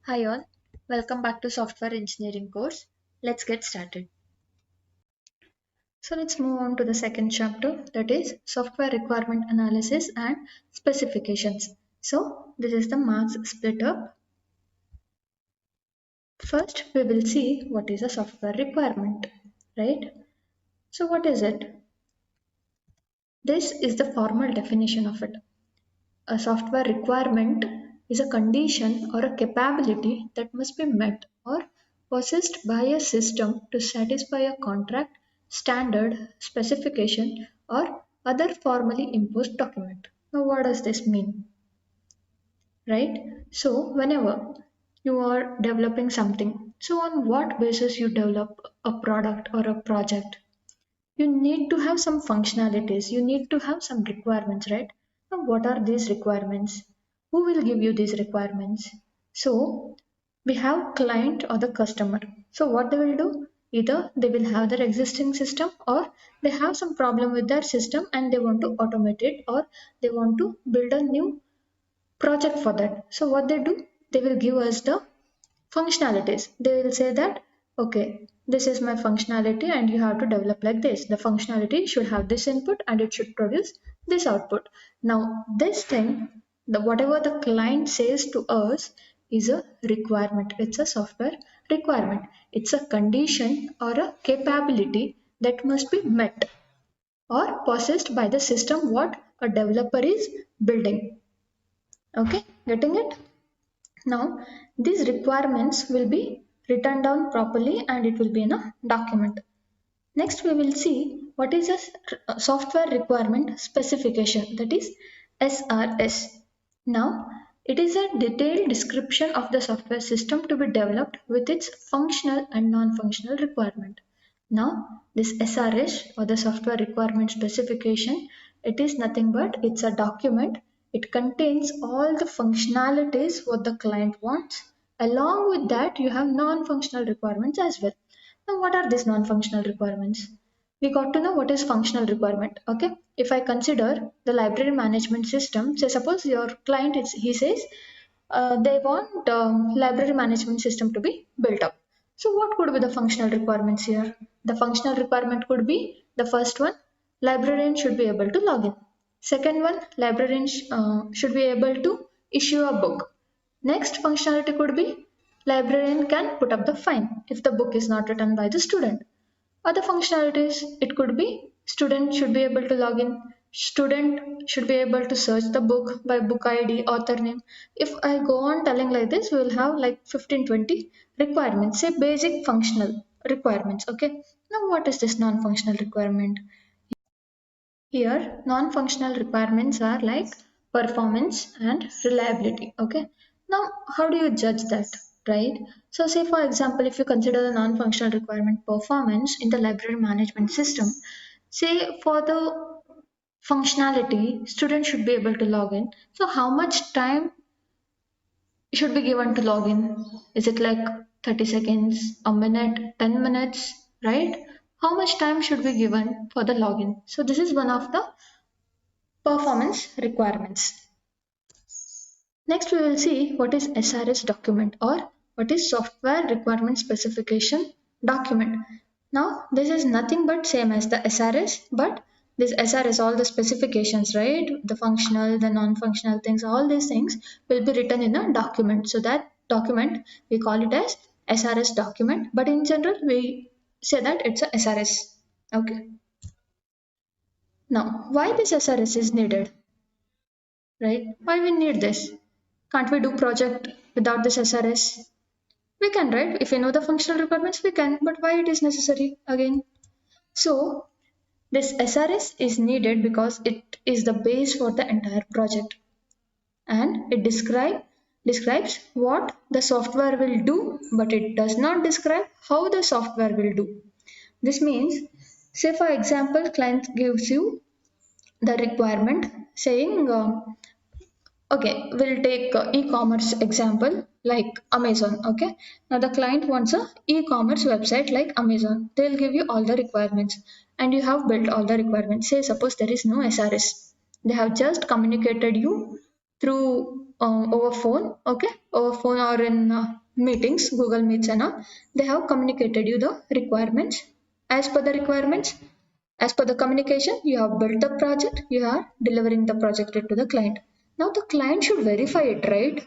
Hi all, welcome back to software engineering course. Let's get started. So let's move on to the second chapter, that is software requirement analysis and specifications. So this is the marks split up. First we will see what is a software requirement, right? So what is it? This is the formal definition of it. A software requirement is a condition or a capability that must be met or possessed by a system to satisfy a contract, standard, specification, or other formally imposed document. Now, what does this mean? Right? So, whenever you are developing something, so on what basis you develop a product or a project? You need to have some functionalities, you need to have some requirements, right? Now what are these requirements? Who will give you these requirements? So we have client or the customer. So what they will do, either they will have their existing system or they have some problem with their system and they want to automate it, or they want to build a new project for that. So what they do, they will give us the functionalities. They will say that, okay, this is my functionality and you have to develop like this. The functionality should have this input and it should produce this output. Now this thing, the whatever the client says to us is a requirement. It's a software requirement. It's a condition or a capability that must be met or possessed by the system what a developer is building. Okay, getting it? Now, these requirements will be written down properly and it will be in a document. Next, we will see what is a software requirement specification, that is SRS. Now, it is a detailed description of the software system to be developed with its functional and non-functional requirement. Now, this SRS or the software requirement specification, it is nothing but it's a document. It contains all the functionalities what the client wants. Along with that, you have non-functional requirements as well. Now, what are these non-functional requirements? We got to know what is functional requirement. Okay, if I consider the library management system, say suppose your client is, he says they want library management system to be built up. So what could be the functional requirements here? The functional requirement could be the first one, librarian should be able to log in. Second one, librarian should be able to issue a book. Next functionality could be librarian can put up the fine if the book is not written by the student. Other functionalities, it could be student should be able to log in, student should be able to search the book by book ID, author name. If I go on telling like this, we will have like 15-20 requirements, say basic functional requirements. Okay. Now what is this non-functional requirement? Here, non-functional requirements are like performance and reliability. Okay. Now, how do you judge that, right? So, say for example, if you consider the non-functional requirement performance in the library management system, say for the functionality, students should be able to log in. So, how much time should be given to log in? Is it like 30 seconds, a minute, 10 minutes, right? How much time should be given for the login? So, this is one of the performance requirements. Next, we will see what is SRS document or what is software requirement specification document. Now, this is nothing but same as the SRS, but this SRS, all the specifications, right? The functional, the non-functional things, all these things will be written in a document. So that document, we call it as SRS document, but in general, we say that it's a SRS. Okay. Now, why this SRS is needed? Right? Why we need this? Can't we do project without this SRS? We can, right? If we know the functional requirements, we can, but why it is necessary again? So this SRS is needed because it is the base for the entire project and it describes what the software will do, but it does not describe how the software will do. This means, say for example, client gives you the requirement saying okay, we'll take e-commerce example like Amazon. Okay, now the client wants a e-commerce website like Amazon. They'll give you all the requirements, and you have built all the requirements. Say suppose there is no SRS. They have just communicated you through over phone, okay, over phone or in meetings, Google Meets and all. They have communicated you the requirements. As per the requirements, as per the communication, you have built the project, you are delivering the project to the client. Now the client should verify it, right?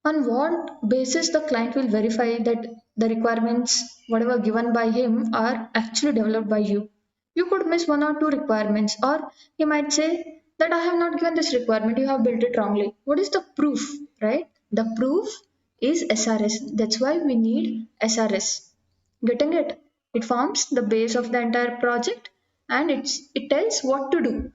On what basis the client will verify that the requirements, whatever given by him, are actually developed by you? You could miss one or two requirements, or he might say that I have not given this requirement, you have built it wrongly. What is the proof, right? The proof is SRS. That's why we need SRS. Getting it? It forms the base of the entire project and it tells what to do.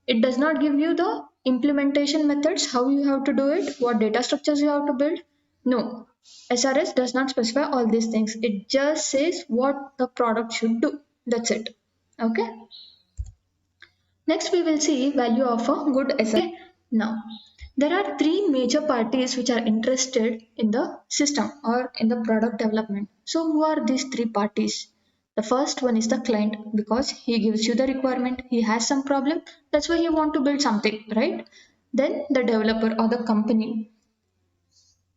It does not give you the implementation methods, how you have to do it, what data structures you have to build. No, SRS does not specify all these things. It just says what the product should do. That's it. Okay. Next, we will see value of a good SRS. Now, there are three major parties which are interested in the system or in the product development. So, who are these three parties? The first one is the client because he gives you the requirement, he has some problem, that's why he want to build something, right? Then the developer or the company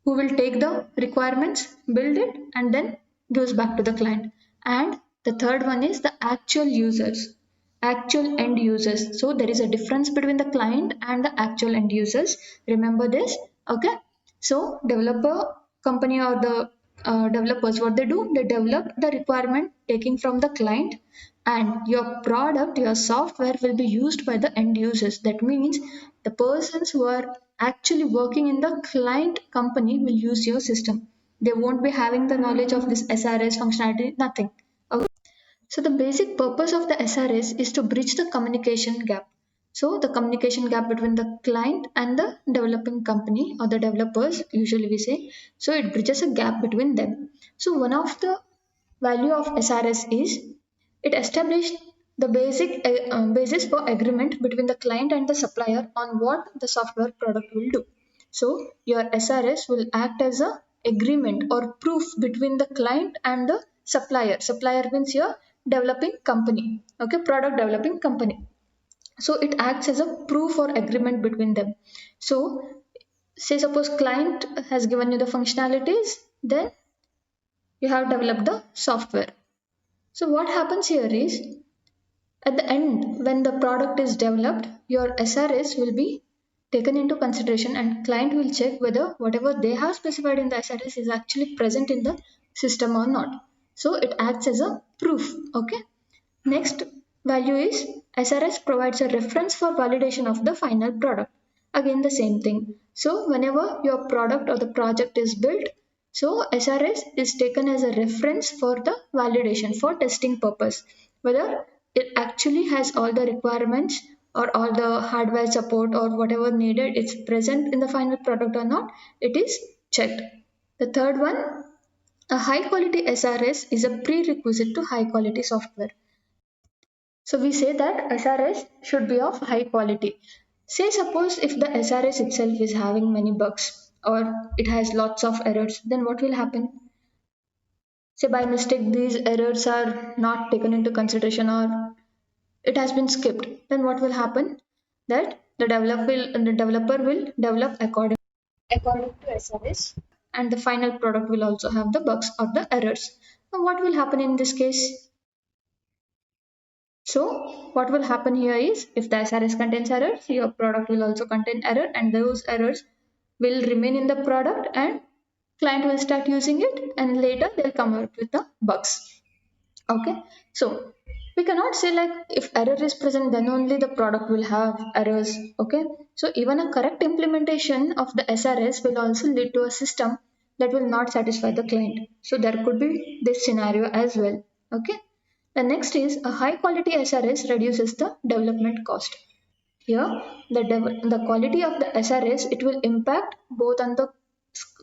who will take the requirements, build it, and then gives back to the client. And the third one is the actual users, actual end users. So there is a difference between the client and the actual end users. Remember this, okay? So developer company or the developers, what they do, they develop the requirement taking from the client, and your product, your software will be used by the end users. That means the persons who are actually working in the client company will use your system. They won't be having the knowledge of this SRS functionality, nothing. Okay. So the basic purpose of the SRS is to bridge the communication gap. So the communication gap between the client and the developing company or the developers, usually we say. So it bridges a gap between them. So one of the value of SRS is it established the basis for agreement between the client and the supplier on what the software product will do. So your SRS will act as a agreement or proof between the client and the supplier. Supplier means your developing company, okay, product developing company. So it acts as a proof or agreement between them. So say suppose client has given you the functionalities, then you have developed the software. So what happens here is at the end, when the product is developed, your SRS will be taken into consideration and client will check whether whatever they have specified in the SRS is actually present in the system or not. So it acts as a proof. Okay. Next value is SRS provides a reference for validation of the final product. Again the same thing. So whenever your product or the project is built, so SRS is taken as a reference for the validation for testing purpose. Whether it actually has all the requirements or all the hardware support or whatever needed it's present in the final product or not, it is checked. The third one, a high quality SRS is a prerequisite to high quality software. So we say that SRS should be of high quality. Say suppose if the SRS itself is having many bugs or it has lots of errors, then what will happen? Say by mistake these errors are not taken into consideration or it has been skipped, then what will happen? That the developer will develop according to SRS and the final product will also have the bugs or the errors. Now what will happen in this case? So what will happen here is if the SRS contains errors, your product will also contain error and those errors will remain in the product and client will start using it and later they'll come up with the bugs. Okay. So we cannot say like if error is present then only the product will have errors. Okay. So even a correct implementation of the SRS will also lead to a system that will not satisfy the client. So there could be this scenario as well. Okay. The next is a high quality SRS reduces the development cost. Here, the quality of the SRS it will impact both on the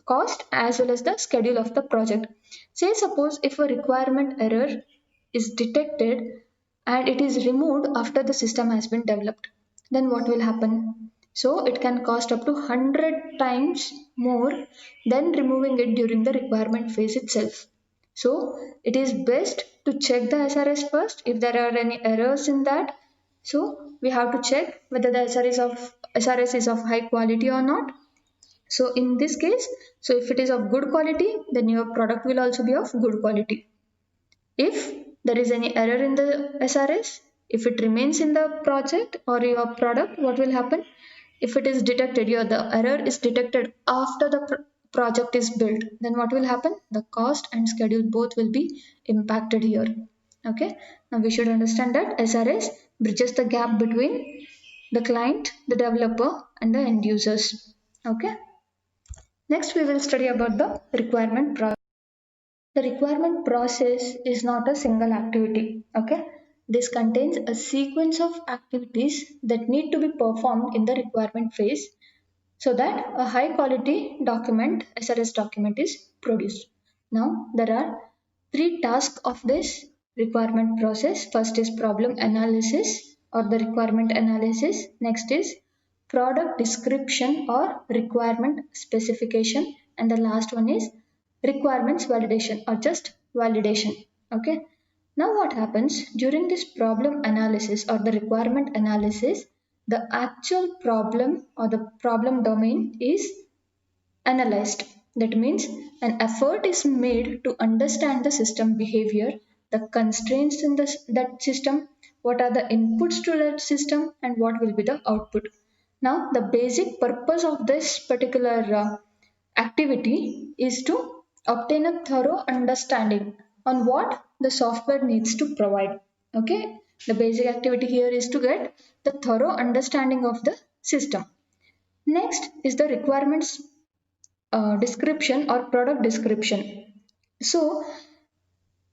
cost as well as the schedule of the project. Say suppose if a requirement error is detected and it is removed after the system has been developed, then what will happen? So it can cost up to 100 times more than removing it during the requirement phase itself. So it is best to check the SRS first if there are any errors in that. So we have to check whether the SRS is of high quality or not. So in this case, so if it is of good quality, then your product will also be of good quality. If there is any error in the SRS, if it remains in the project or your product, what will happen? If it is detected, the error is detected after the project is built, then what will happen? The cost and schedule both will be impacted here. Okay, now we should understand that SRS bridges the gap between the client, the developer, and the end users. Okay, next we will study about the requirement process. The requirement process is not a single activity. Okay, this contains a sequence of activities that need to be performed in the requirement phase so that a high quality document, SRS document, is produced. Now, there are three tasks of this requirement process. First is problem analysis or the requirement analysis. Next is product description or requirement specification. And the last one is requirements validation or just validation. Okay. Now, what happens during this problem analysis or the requirement analysis? The actual problem or the problem domain is analyzed. That means an effort is made to understand the system behavior, the constraints in that system, what are the inputs to that system, and what will be the output. Now, the basic purpose of this particular activity is to obtain a thorough understanding on what the software needs to provide. Okay, the basic activity here is to get the thorough understanding of the system. Next is the requirements description or product description. So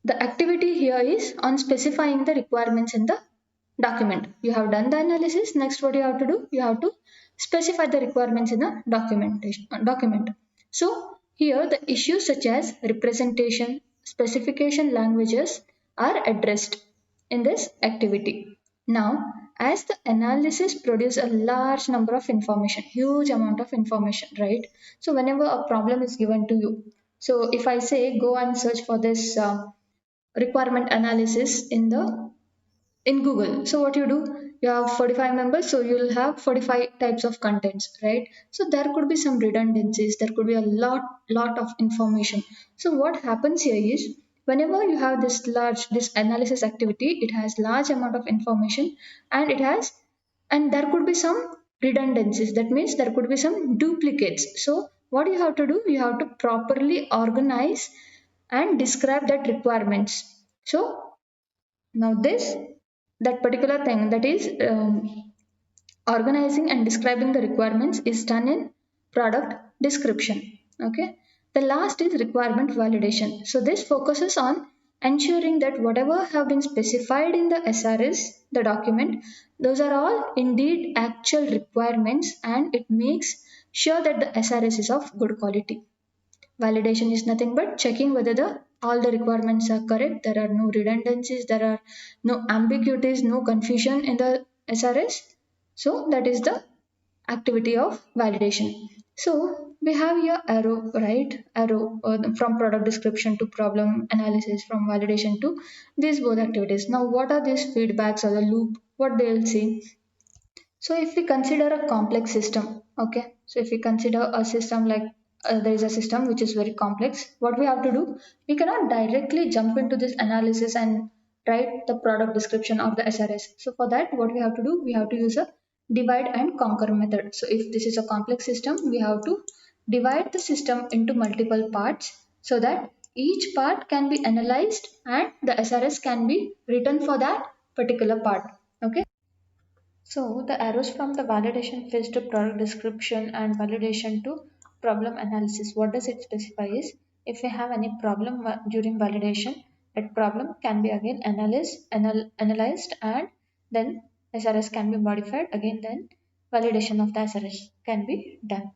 the activity here is on specifying the requirements in the document. You have done the analysis. Next, what you have to do? You have to specify the requirements in the document. So here the issues such as representation, specification languages are addressed in this activity. Now, as the analysis produce a large number of information, huge amount of information, right? So whenever a problem is given to you, so if I say go and search for this requirement analysis in Google. So what you do, you have 45 members, so you'll have 45 types of contents, right? So there could be some redundancies, there could be a lot of information. So what happens here is whenever you have this analysis activity, it has large amount of information and there could be some redundancies. That means there could be some duplicates. So what you have to do, you have to properly organize and describe that requirements. So now this that particular thing, that is organizing and describing the requirements, is done in product description. Okay. The last is requirement validation. So this focuses on ensuring that whatever have been specified in the SRS, the document, those are all indeed actual requirements and it makes sure that the SRS is of good quality. Validation is nothing but checking whether the all the requirements are correct, there are no redundancies, there are no ambiguities, no confusion in the SRS. So that is the activity of validation. So we have your arrow, right? Arrow from product description to problem analysis, from validation to these both activities. Now, what are these feedbacks or the loop? What they'll say? So if we consider a complex system, okay, so if we consider a system like there is a system which is very complex, what we have to do, we cannot directly jump into this analysis and write the product description of the SRS. So for that, what we have to do, we have to use a divide and conquer method. So if this is a complex system, we have to divide the system into multiple parts so that each part can be analyzed and the SRS can be written for that particular part. Okay. So the arrows from the validation phase to product description and validation to problem analysis. What does it specify is if we have any problem during validation, that problem can be again analyzed and then SRS can be modified again, then validation of the SRS can be done.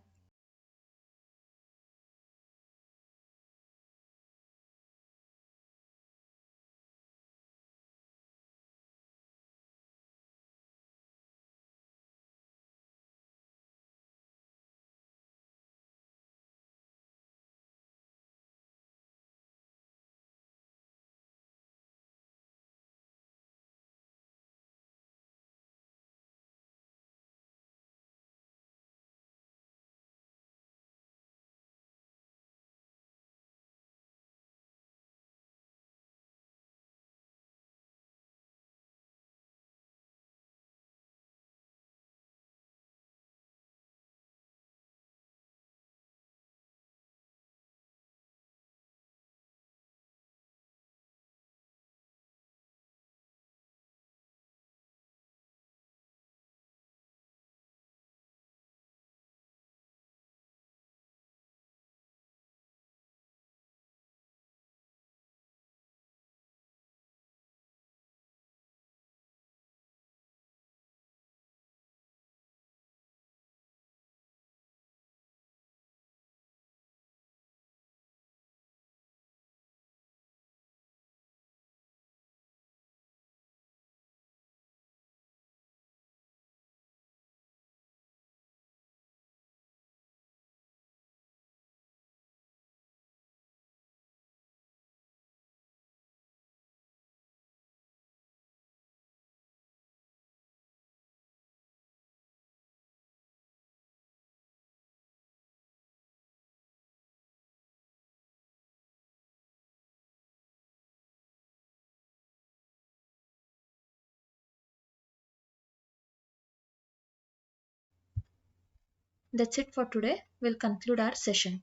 That's it for today. We'll conclude our session.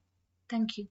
Thank you.